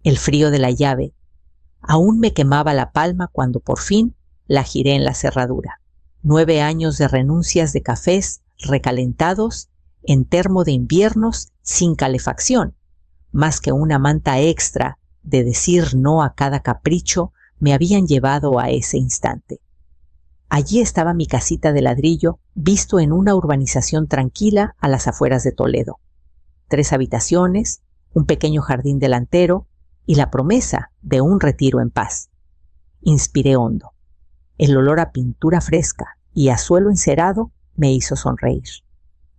El frío de la llave. Aún me quemaba la palma cuando por fin la giré en la cerradura. 9 años de renuncias de cafés recalentados en termo de inviernos sin calefacción, más que una manta extra de decir no a cada capricho, me habían llevado a ese instante. Allí estaba mi casita de ladrillo, visto en una urbanización tranquila a las afueras de Toledo. 3 habitaciones, un pequeño jardín delantero y la promesa de un retiro en paz. Inspiré hondo. El olor a pintura fresca y a suelo encerado me hizo sonreír.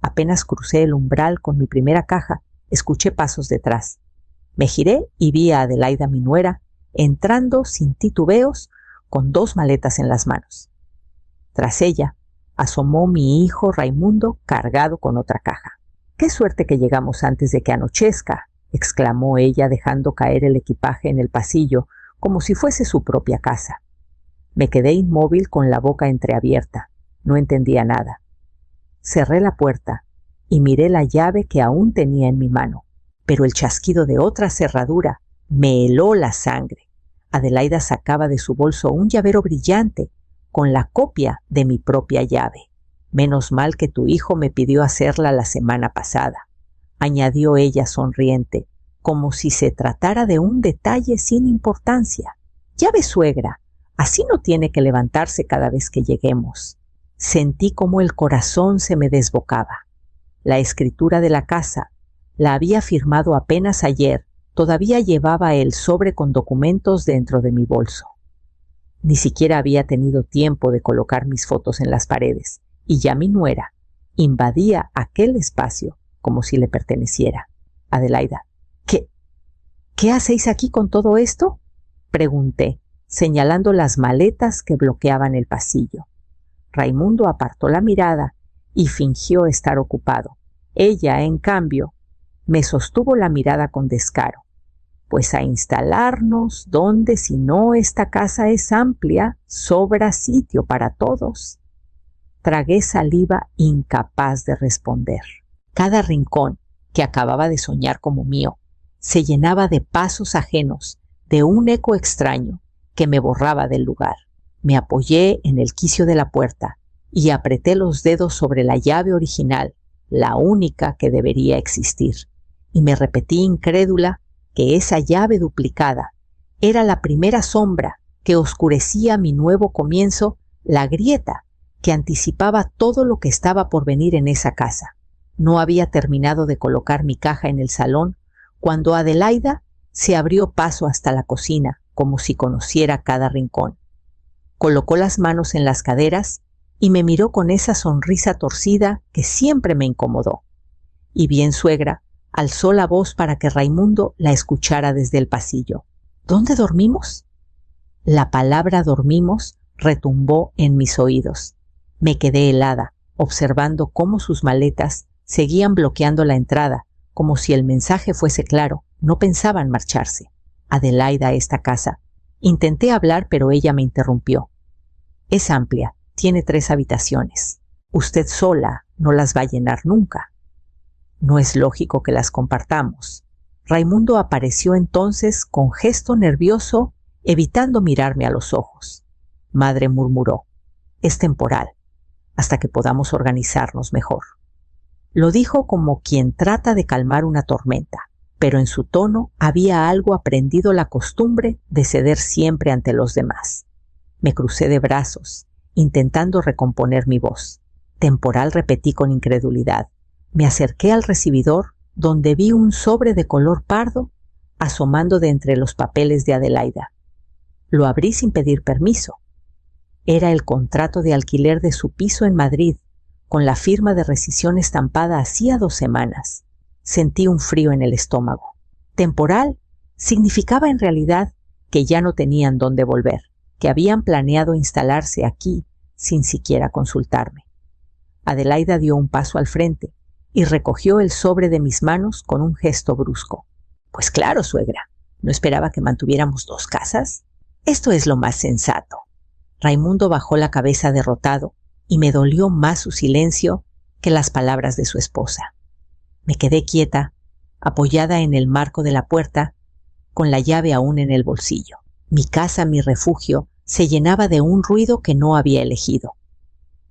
Apenas crucé el umbral con mi primera caja, escuché pasos detrás. Me giré y vi a Adelaida, mi nuera, entrando sin titubeos con 2 maletas en las manos. Tras ella, asomó mi hijo Raimundo cargado con otra caja. «¡Qué suerte que llegamos antes de que anochezca!», exclamó ella dejando caer el equipaje en el pasillo como si fuese su propia casa. Me quedé inmóvil con la boca entreabierta. No entendía nada. Cerré la puerta y miré la llave que aún tenía en mi mano, pero el chasquido de otra cerradura me heló la sangre. Adelaida sacaba de su bolso un llavero brillante con la copia de mi propia llave. «Menos mal que tu hijo me pidió hacerla la semana pasada», añadió ella sonriente, como si se tratara de un detalle sin importancia. «Ya ves, suegra, así no tiene que levantarse cada vez que lleguemos». Sentí como el corazón se me desbocaba. La escritura de la casa la había firmado apenas ayer. Todavía llevaba el sobre con documentos dentro de mi bolso. Ni siquiera había tenido tiempo de colocar mis fotos en las paredes, y ya mi nuera invadía aquel espacio como si le perteneciera. «Adelaida, ¿qué hacéis aquí con todo esto?», pregunté, señalando las maletas que bloqueaban el pasillo. Raimundo apartó la mirada y fingió estar ocupado. Ella, en cambio, me sostuvo la mirada con descaro. «Pues a instalarnos donde, si no, esta casa es amplia, sobra sitio para todos». Tragué saliva incapaz de responder. Cada rincón, que acababa de soñar como mío, se llenaba de pasos ajenos, de un eco extraño que me borraba del lugar. Me apoyé en el quicio de la puerta y apreté los dedos sobre la llave original, la única que debería existir, y me repetí incrédula que esa llave duplicada era la primera sombra que oscurecía mi nuevo comienzo, la grieta que anticipaba todo lo que estaba por venir en esa casa. No había terminado de colocar mi caja en el salón cuando Adelaida se abrió paso hasta la cocina como si conociera cada rincón. Colocó las manos en las caderas y me miró con esa sonrisa torcida que siempre me incomodó. Y bien, suegra, alzó la voz para que Raimundo la escuchara desde el pasillo. «¿Dónde dormimos?». La palabra dormimos retumbó en mis oídos. Me quedé helada, observando cómo sus maletas seguían bloqueando la entrada, como si el mensaje fuese claro, no pensaban marcharse. «Adelaida, esta casa». Intenté hablar, pero ella me interrumpió. «Es amplia, tiene 3 habitaciones. Usted sola no las va a llenar nunca. No es lógico que las compartamos». Raimundo apareció entonces con gesto nervioso, evitando mirarme a los ojos. «Madre», murmuró, «es temporal, hasta que podamos organizarnos mejor». Lo dijo como quien trata de calmar una tormenta, pero en su tono había algo aprendido la costumbre de ceder siempre ante los demás. Me crucé de brazos, intentando recomponer mi voz. «Temporal», repetí con incredulidad. Me acerqué al recibidor, donde vi un sobre de color pardo asomando de entre los papeles de Adelaida. Lo abrí sin pedir permiso. Era el contrato de alquiler de su piso en Madrid, con la firma de rescisión estampada hacía 2 semanas. Sentí un frío en el estómago. Temporal significaba en realidad que ya no tenían dónde volver, que habían planeado instalarse aquí sin siquiera consultarme. Adelaida dio un paso al frente y recogió el sobre de mis manos con un gesto brusco. «Pues claro, suegra, ¿no esperaba que mantuviéramos 2 casas? Esto es lo más sensato». Raimundo bajó la cabeza derrotado y me dolió más su silencio que las palabras de su esposa. Me quedé quieta, apoyada en el marco de la puerta, con la llave aún en el bolsillo. Mi casa, mi refugio, se llenaba de un ruido que no había elegido.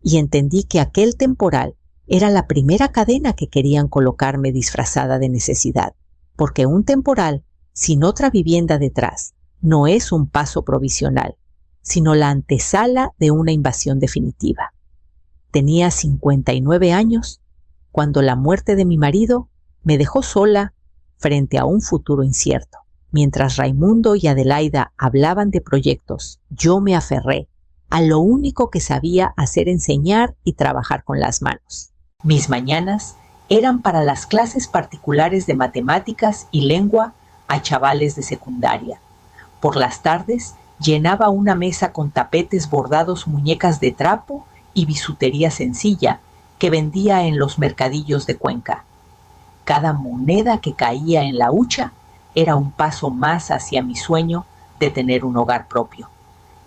Y entendí que aquel temporal era la primera cadena que querían colocarme disfrazada de necesidad, porque un temporal, sin otra vivienda detrás, no es un paso provisional, sino la antesala de una invasión definitiva. Tenía 59 años cuando la muerte de mi marido me dejó sola frente a un futuro incierto. Mientras Raimundo y Adelaida hablaban de proyectos, yo me aferré a lo único que sabía hacer: enseñar y trabajar con las manos. Mis mañanas eran para las clases particulares de matemáticas y lengua a chavales de secundaria. Por las tardes llenaba una mesa con tapetes bordados, muñecas de trapo y bisutería sencilla que vendía en los mercadillos de Cuenca. Cada moneda que caía en la hucha era un paso más hacia mi sueño de tener un hogar propio.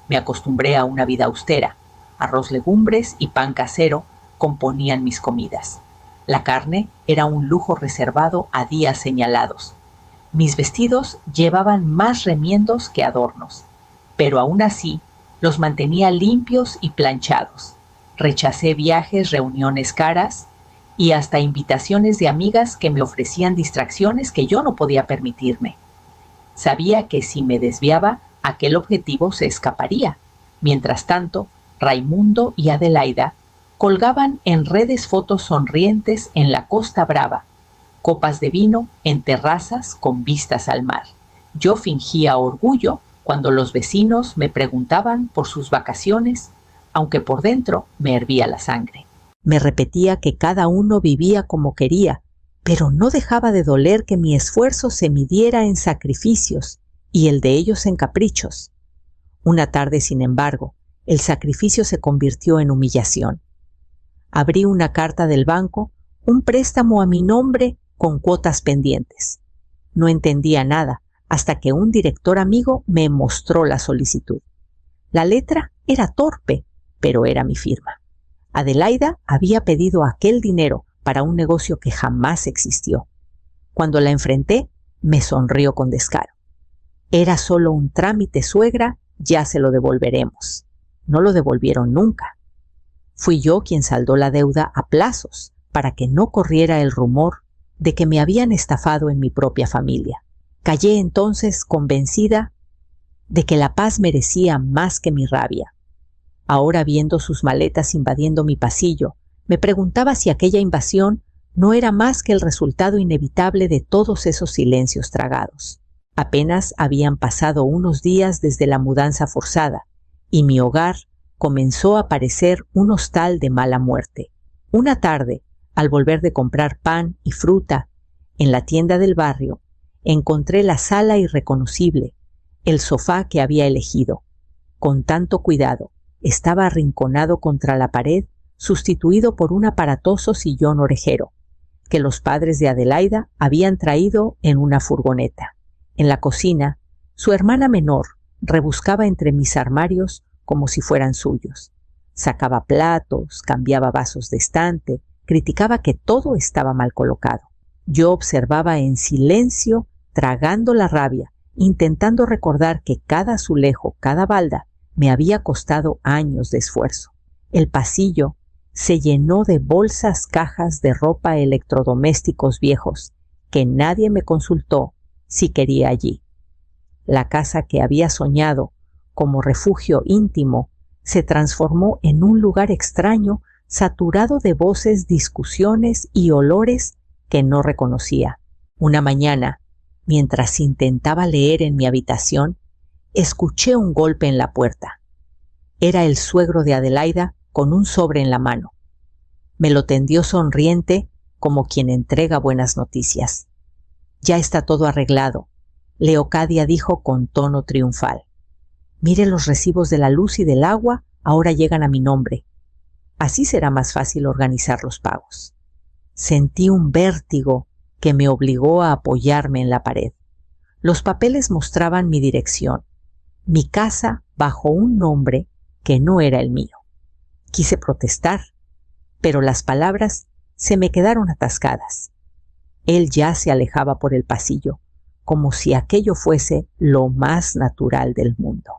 Me acostumbré a una vida austera. Arroz, legumbres y pan casero componían mis comidas. La carne era un lujo reservado a días señalados. Mis vestidos llevaban más remiendos que adornos, pero aún así los mantenía limpios y planchados. Rechacé viajes, reuniones caras y hasta invitaciones de amigas que me ofrecían distracciones que yo no podía permitirme. Sabía que si me desviaba, aquel objetivo se escaparía. Mientras tanto, Raimundo y Adelaida colgaban en redes fotos sonrientes en la Costa Brava, copas de vino en terrazas con vistas al mar. Yo fingía orgullo cuando los vecinos me preguntaban por sus vacaciones, aunque por dentro me hervía la sangre. Me repetía que cada uno vivía como quería, pero no dejaba de doler que mi esfuerzo se midiera en sacrificios y el de ellos en caprichos. Una tarde, sin embargo, el sacrificio se convirtió en humillación. Abrí una carta del banco, un préstamo a mi nombre con cuotas pendientes. No entendía nada hasta que un director amigo me mostró la solicitud. La letra era torpe, pero era mi firma. Adelaida había pedido aquel dinero para un negocio que jamás existió. Cuando la enfrenté, me sonrió con descaro. Era solo un trámite, suegra, ya se lo devolveremos. No lo devolvieron nunca. Fui yo quien saldó la deuda a plazos para que no corriera el rumor de que me habían estafado en mi propia familia. Callé entonces convencida de que la paz merecía más que mi rabia. Ahora, viendo sus maletas invadiendo mi pasillo, me preguntaba si aquella invasión no era más que el resultado inevitable de todos esos silencios tragados. Apenas habían pasado unos días desde la mudanza forzada, y mi hogar comenzó a parecer un hostal de mala muerte. Una tarde, al volver de comprar pan y fruta en la tienda del barrio, encontré la sala irreconocible, el sofá que había elegido. Con tanto cuidado, estaba arrinconado contra la pared, sustituido por un aparatoso sillón orejero, que los padres de Adelaida habían traído en una furgoneta. En la cocina, su hermana menor rebuscaba entre mis armarios como si fueran suyos. Sacaba platos, cambiaba vasos de estante, criticaba que todo estaba mal colocado. Yo observaba en silencio, tragando la rabia, intentando recordar que cada azulejo, cada balda, me había costado años de esfuerzo. El pasillo se llenó de bolsas, cajas de ropa, electrodomésticos viejos, que nadie me consultó si quería allí. La casa que había soñado como refugio íntimo se transformó en un lugar extraño, saturado de voces, discusiones y olores que no reconocía. Una mañana, mientras intentaba leer en mi habitación, escuché un golpe en la puerta. Era el suegro de Adelaida con un sobre en la mano. Me lo tendió sonriente como quien entrega buenas noticias. «Ya está todo arreglado», Leocadia dijo con tono triunfal. «Mire, los recibos de la luz y del agua ahora llegan a mi nombre. Así será más fácil organizar los pagos». Sentí un vértigo que me obligó a apoyarme en la pared. Los papeles mostraban mi dirección, mi casa bajo un nombre que no era el mío. Quise protestar, pero las palabras se me quedaron atascadas. Él ya se alejaba por el pasillo, como si aquello fuese lo más natural del mundo.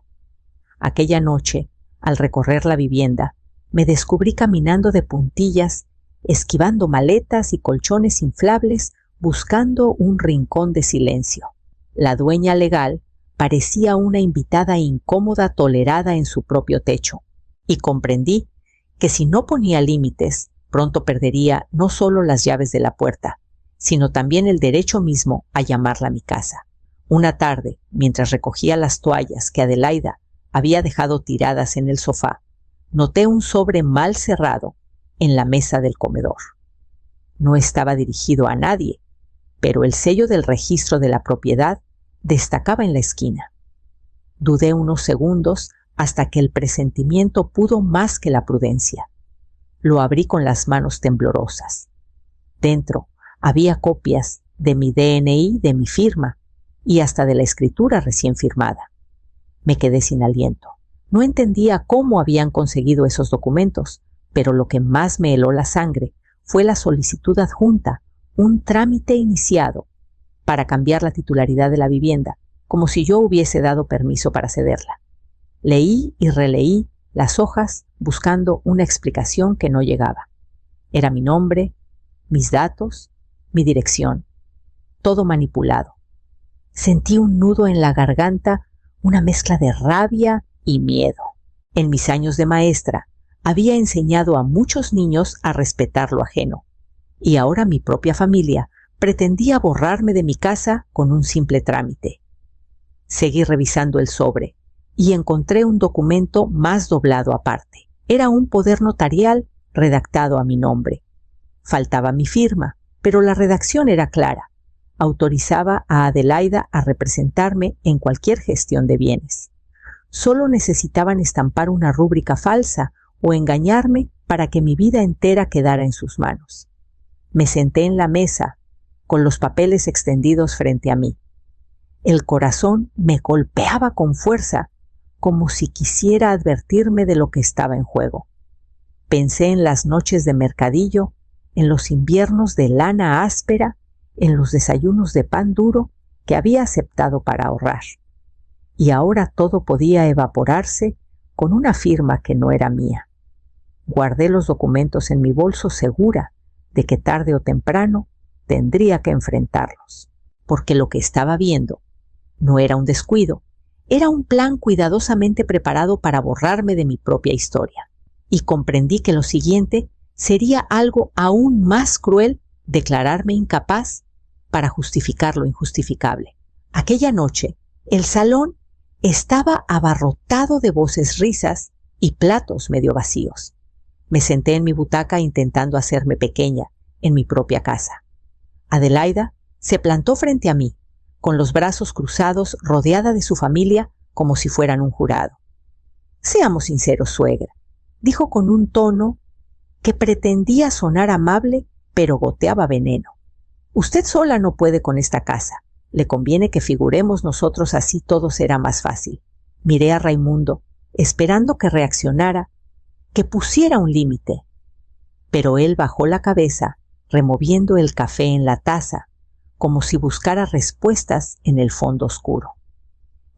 Aquella noche, al recorrer la vivienda, me descubrí caminando de puntillas, esquivando maletas y colchones inflables, buscando un rincón de silencio. La dueña legal parecía una invitada incómoda tolerada en su propio techo, y comprendí que si no ponía límites, pronto perdería no solo las llaves de la puerta, sino también el derecho mismo a llamarla mi casa. Una tarde, mientras recogía las toallas que Adelaida había dejado tiradas en el sofá, noté un sobre mal cerrado en la mesa del comedor. No estaba dirigido a nadie, pero el sello del registro de la propiedad destacaba en la esquina. Dudé unos segundos hasta que el presentimiento pudo más que la prudencia. Lo abrí con las manos temblorosas. Dentro había copias de mi DNI, de mi firma y hasta de la escritura recién firmada. Me quedé sin aliento. No entendía cómo habían conseguido esos documentos, pero lo que más me heló la sangre fue la solicitud adjunta, un trámite iniciado para cambiar la titularidad de la vivienda, como si yo hubiese dado permiso para cederla. Leí y releí las hojas buscando una explicación que no llegaba. Era mi nombre, mis datos, mi dirección, todo manipulado. Sentí un nudo en la garganta, una mezcla de rabia y miedo. En mis años de maestra había enseñado a muchos niños a respetar lo ajeno, y ahora mi propia familia pretendía borrarme de mi casa con un simple trámite. Seguí revisando el sobre y encontré un documento más doblado aparte. Era un poder notarial redactado a mi nombre. Faltaba mi firma, pero la redacción era clara. Autorizaba a Adelaida a representarme en cualquier gestión de bienes. Solo necesitaban estampar una rúbrica falsa o engañarme para que mi vida entera quedara en sus manos. Me senté en la mesa, con los papeles extendidos frente a mí. El corazón me golpeaba con fuerza, como si quisiera advertirme de lo que estaba en juego. Pensé en las noches de mercadillo, en los inviernos de lana áspera, en los desayunos de pan duro que había aceptado para ahorrar. Y ahora todo podía evaporarse con una firma que no era mía. Guardé los documentos en mi bolso segura de que tarde o temprano tendría que enfrentarlos, porque lo que estaba viendo no era un descuido, era un plan cuidadosamente preparado para borrarme de mi propia historia. Y comprendí que lo siguiente sería algo aún más cruel: declararme incapaz para justificar lo injustificable. Aquella noche, el salón estaba abarrotado de voces risas y platos medio vacíos. Me senté en mi butaca intentando hacerme pequeña en mi propia casa. Adelaida se plantó frente a mí, con los brazos cruzados, rodeada de su familia como si fueran un jurado. «Seamos sinceros, suegra», dijo con un tono que pretendía sonar amable, pero goteaba veneno. «Usted sola no puede con esta casa. Le conviene que figuremos nosotros, así todo será más fácil». Miré a Raimundo, esperando que reaccionara, que pusiera un límite. Pero él bajó la cabeza, removiendo el café en la taza, como si buscara respuestas en el fondo oscuro.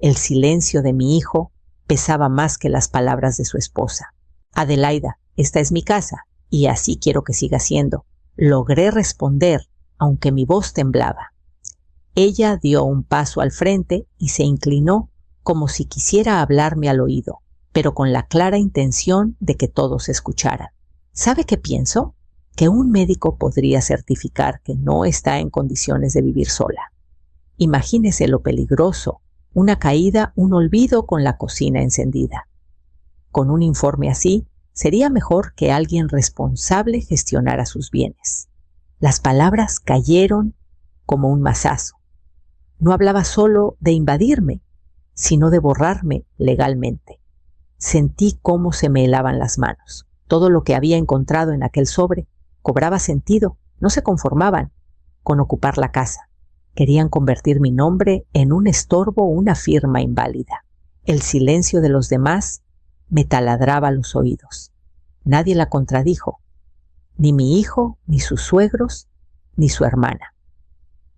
El silencio de mi hijo pesaba más que las palabras de su esposa. «Adelaida, esta es mi casa, y así quiero que siga siendo», logré responder, aunque mi voz temblaba. Ella dio un paso al frente y se inclinó como si quisiera hablarme al oído, pero con la clara intención de que todos escucharan. ¿Sabe qué pienso? Que un médico podría certificar que no está en condiciones de vivir sola. Imagínese lo peligroso: una caída, un olvido con la cocina encendida. Con un informe así, sería mejor que alguien responsable gestionara sus bienes. Las palabras cayeron como un mazazo. No hablaba solo de invadirme, sino de borrarme legalmente. Sentí cómo se me helaban las manos. Todo lo que había encontrado en aquel sobre cobraba sentido. No se conformaban con ocupar la casa. Querían convertir mi nombre en un estorbo, una firma inválida. El silencio de los demás me taladraba los oídos. Nadie la contradijo, ni mi hijo, ni sus suegros, ni su hermana.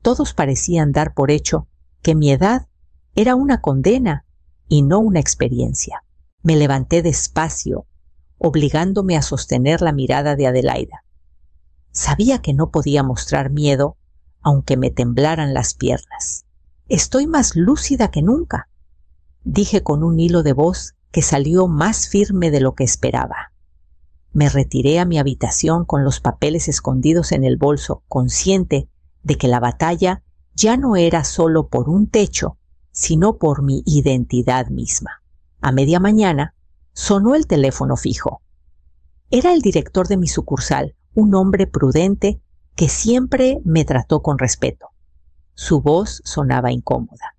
Todos parecían dar por hecho que mi edad era una condena y no una experiencia. Me levanté despacio, obligándome a sostener la mirada de Adelaida. Sabía que no podía mostrar miedo, aunque me temblaran las piernas. «Estoy más lúcida que nunca», dije con un hilo de voz que salió más firme de lo que esperaba. Me retiré a mi habitación con los papeles escondidos en el bolso, consciente de que la batalla ya no era solo por un techo, sino por mi identidad misma. A media mañana sonó el teléfono fijo. Era el director de mi sucursal, un hombre prudente que siempre me trató con respeto. Su voz sonaba incómoda.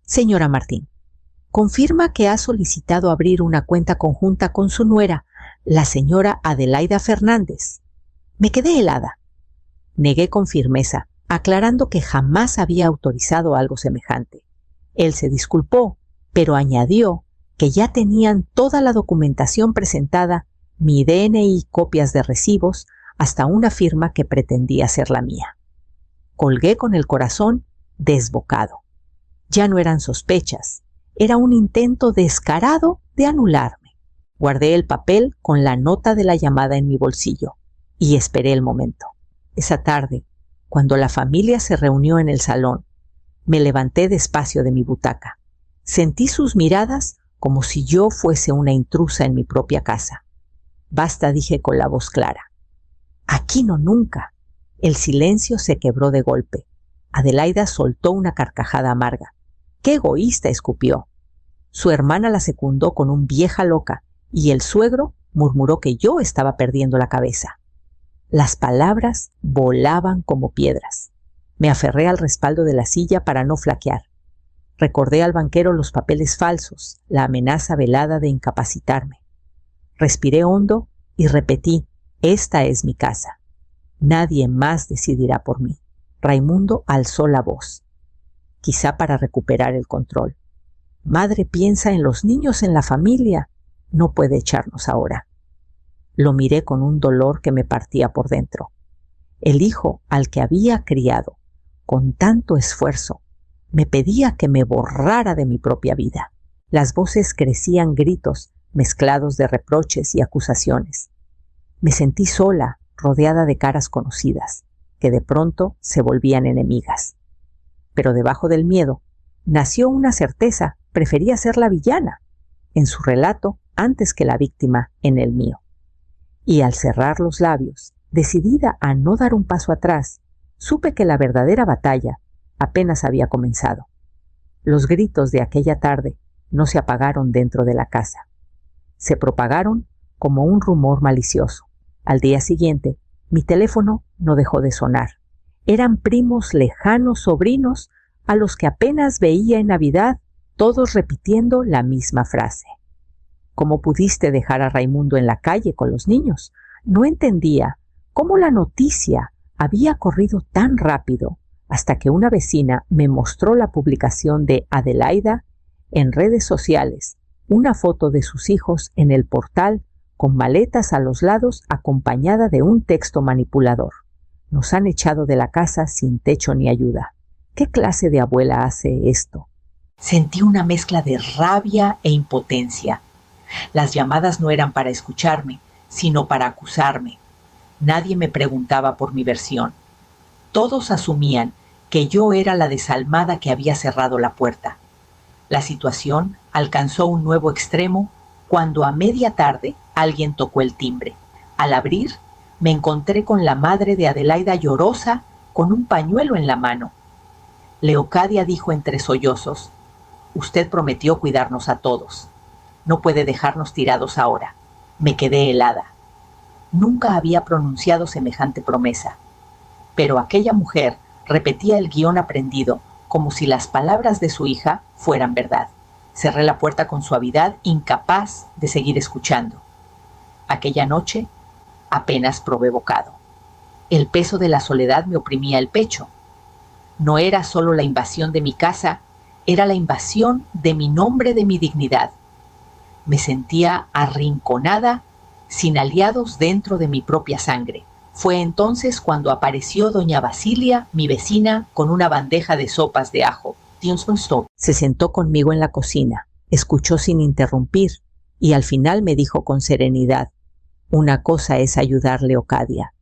«Señora Martín, confirma que ha solicitado abrir una cuenta conjunta con su nuera, la señora Adelaida Fernández». Me quedé helada. Negué con firmeza, aclarando que jamás había autorizado algo semejante. Él se disculpó, pero añadió que ya tenían toda la documentación presentada, mi DNI, copias de recibos, hasta una firma que pretendía ser la mía. Colgué con el corazón desbocado. Ya no eran sospechas, era un intento descarado de anularme. Guardé el papel con la nota de la llamada en mi bolsillo y esperé el momento. Esa tarde, cuando la familia se reunió en el salón, me levanté despacio de mi butaca. Sentí sus miradas como si yo fuese una intrusa en mi propia casa. «Basta», dije con la voz clara. «Aquí no nunca». El silencio se quebró de golpe. Adelaida soltó una carcajada amarga. «¡Qué egoísta!», escupió. Su hermana la secundó con un «vieja loca» y el suegro murmuró que yo estaba perdiendo la cabeza. Las palabras volaban como piedras. Me aferré al respaldo de la silla para no flaquear. Recordé al banquero los papeles falsos, la amenaza velada de incapacitarme. Respiré hondo y repetí: «Esta es mi casa. Nadie más decidirá por mí». Raimundo alzó la voz, quizá para recuperar el control. «Madre piensa en los niños, en la familia. No puede echarnos ahora». Lo miré con un dolor que me partía por dentro. El hijo al que había criado con tanto esfuerzo me pedía que me borrara de mi propia vida. Las voces crecían gritos mezclados de reproches y acusaciones. Me sentí sola, rodeada de caras conocidas, que de pronto se volvían enemigas. Pero debajo del miedo nació una certeza: prefería ser la villana en su relato antes que la víctima en el mío. Y al cerrar los labios, decidida a no dar un paso atrás, supe que la verdadera batalla apenas había comenzado. Los gritos de aquella tarde no se apagaron dentro de la casa. Se propagaron como un rumor malicioso. Al día siguiente, mi teléfono no dejó de sonar. Eran primos lejanos, sobrinos, a los que apenas veía en Navidad, todos repitiendo la misma frase. «¿Cómo pudiste dejar a Raimundo en la calle con los niños?». No entendía cómo la noticia había corrido tan rápido, hasta que una vecina me mostró la publicación de Adelaida en redes sociales, una foto de sus hijos en el portal con maletas a los lados acompañada de un texto manipulador: «Nos han echado de la casa sin techo ni ayuda». ¿Qué clase de abuela hace esto? Sentí una mezcla de rabia e impotencia. Las llamadas no eran para escucharme, sino para acusarme. Nadie me preguntaba por mi versión. Todos asumían que yo era la desalmada que había cerrado la puerta. La situación alcanzó un nuevo extremo cuando a media tarde alguien tocó el timbre. Al abrir, me encontré con la madre de Adelaida llorosa, con un pañuelo en la mano. Leocadia dijo entre sollozos: «Usted prometió cuidarnos a todos. No puede dejarnos tirados ahora». Me quedé helada. Nunca había pronunciado semejante promesa. Pero aquella mujer repetía el guión aprendido, como si las palabras de su hija fueran verdad. Cerré la puerta con suavidad, incapaz de seguir escuchando. Aquella noche apenas probé bocado. El peso de la soledad me oprimía el pecho. No era solo la invasión de mi casa, era la invasión de mi nombre, de mi dignidad. Me sentía arrinconada, sin aliados dentro de mi propia sangre. Fue entonces cuando apareció doña Basilia, mi vecina, con una bandeja de sopas de ajo. Se sentó conmigo en la cocina, escuchó sin interrumpir y al final me dijo con serenidad: una cosa es ayudar, Leocadia,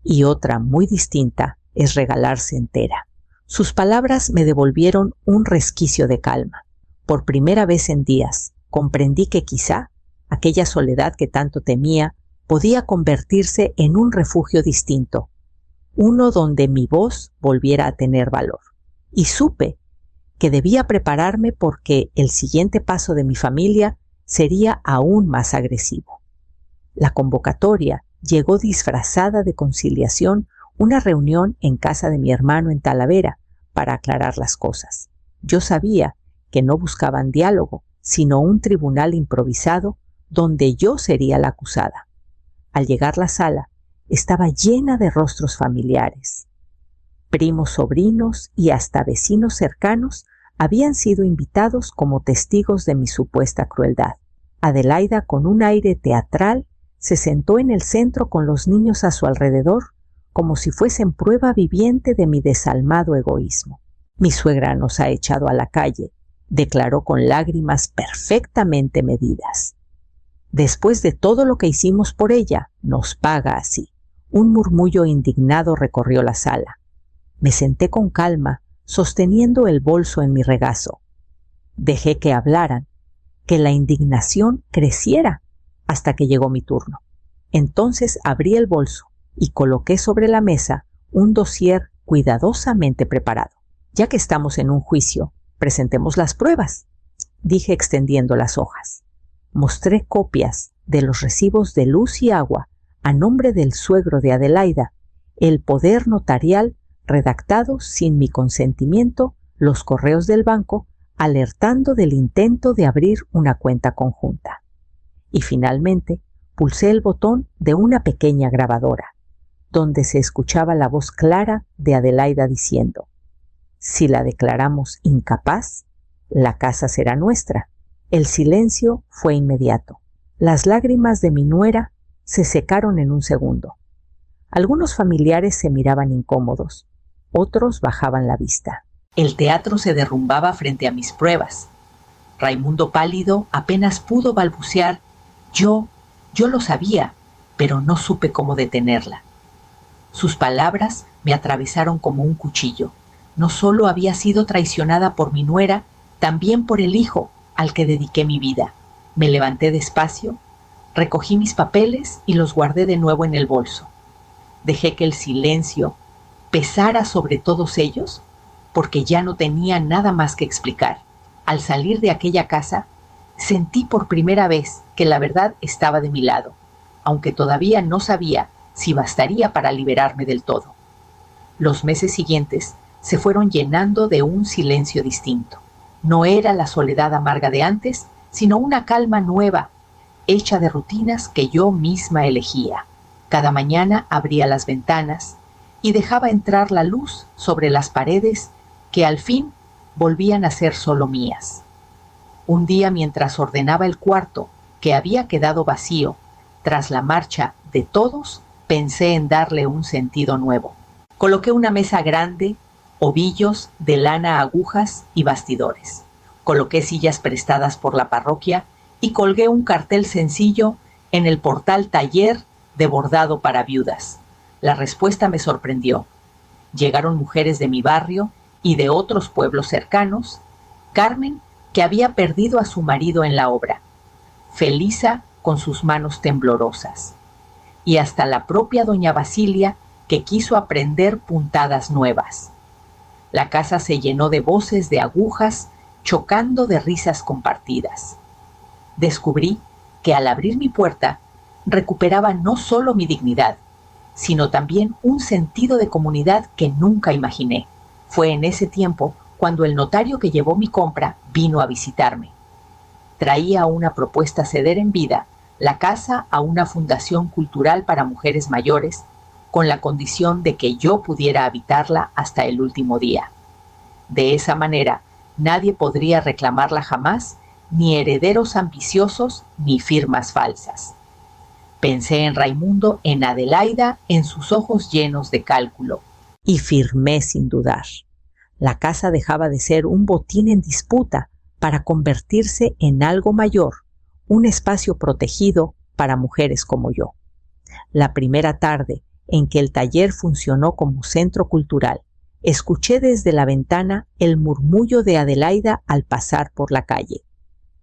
y otra muy distinta es regalarse entera. Sus palabras me devolvieron un resquicio de calma. Por primera vez en días comprendí que quizá aquella soledad que tanto temía podía convertirse en un refugio distinto, uno donde mi voz volviera a tener valor. Y supe que debía prepararme porque el siguiente paso de mi familia sería aún más agresivo. La convocatoria llegó disfrazada de conciliación, una reunión en casa de mi hermano en Talavera para aclarar las cosas. Yo sabía que no buscaban diálogo, sino un tribunal improvisado donde yo sería la acusada. Al llegar la sala, estaba llena de rostros familiares. Primos, sobrinos y hasta vecinos cercanos habían sido invitados como testigos de mi supuesta crueldad. Adelaida, con un aire teatral, se sentó en el centro con los niños a su alrededor, como si fuesen prueba viviente de mi desalmado egoísmo. Mi suegra nos ha echado a la calle, declaró con lágrimas perfectamente medidas. Después de todo lo que hicimos por ella, nos paga así. Un murmullo indignado recorrió la sala. Me senté con calma, sosteniendo el bolso en mi regazo. Dejé que hablaran, que la indignación creciera, hasta que llegó mi turno. Entonces abrí el bolso y coloqué sobre la mesa un dossier cuidadosamente preparado. Ya que estamos en un juicio, presentemos las pruebas, dije extendiendo las hojas. Mostré copias de los recibos de luz y agua a nombre del suegro de Adelaida, el poder notarial redactados sin mi consentimiento, los correos del banco alertando del intento de abrir una cuenta conjunta. Y finalmente pulsé el botón de una pequeña grabadora, donde se escuchaba la voz clara de Adelaida diciendo: si la declaramos incapaz, la casa será nuestra. El silencio fue inmediato. Las lágrimas de mi nuera se secaron en un segundo. Algunos familiares se miraban incómodos, otros bajaban la vista. El teatro se derrumbaba frente a mis pruebas. Raimundo, pálido, apenas pudo balbucear: Yo lo sabía, pero no supe cómo detenerla. Sus palabras me atravesaron como un cuchillo. No solo había sido traicionada por mi nuera, también por el hijo al que dediqué mi vida. Me levanté despacio, recogí mis papeles y los guardé de nuevo en el bolso. Dejé que el silencio pesara sobre todos ellos, porque ya no tenía nada más que explicar. Al salir de aquella casa, sentí por primera vez que la verdad estaba de mi lado, aunque todavía no sabía si bastaría para liberarme del todo. Los meses siguientes se fueron llenando de un silencio distinto. No era la soledad amarga de antes, sino una calma nueva, hecha de rutinas que yo misma elegía. Cada mañana abría las ventanas y dejaba entrar la luz sobre las paredes que al fin volvían a ser solo mías. Un día, mientras ordenaba el cuarto que había quedado vacío tras la marcha de todos, pensé en darle un sentido nuevo. Coloqué una mesa grande, ovillos de lana, agujas y bastidores. Coloqué sillas prestadas por la parroquia y colgué un cartel sencillo en el portal taller de bordado para viudas. La respuesta me sorprendió. Llegaron mujeres de mi barrio y de otros pueblos cercanos. Carmen, que había perdido a su marido en la obra. Felisa, con sus manos temblorosas. Y hasta la propia doña Basilia, que quiso aprender puntadas nuevas. La casa se llenó de voces de agujas, chocando de risas compartidas. Descubrí que al abrir mi puerta, recuperaba no solo mi dignidad, sino también un sentido de comunidad que nunca imaginé. Fue en ese tiempo cuando el notario que llevó mi compra vino a visitarme. Traía una propuesta ceder en vida la casa a una fundación cultural para mujeres mayores, con la condición de que yo pudiera habitarla hasta el último día. De esa manera, nadie podría reclamarla jamás, ni herederos ambiciosos, ni firmas falsas. Pensé en Raimundo, en Adelaida, en sus ojos llenos de cálculo. Y firmé sin dudar. La casa dejaba de ser un botín en disputa para convertirse en algo mayor, un espacio protegido para mujeres como yo. La primera tarde en que el taller funcionó como centro cultural, escuché desde la ventana el murmullo de Adelaida al pasar por la calle.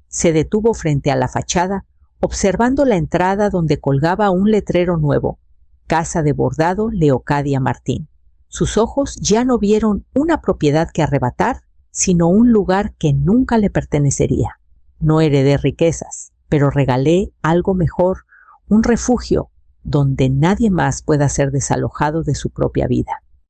Se detuvo frente a la fachada, observando la entrada donde colgaba un letrero nuevo: Casa de Bordado Leocadia Martín. Sus ojos ya no vieron una propiedad que arrebatar, sino un lugar que nunca le pertenecería. No heredé riquezas, pero regalé algo mejor, un refugio donde nadie más pueda ser desalojado de su propia vida.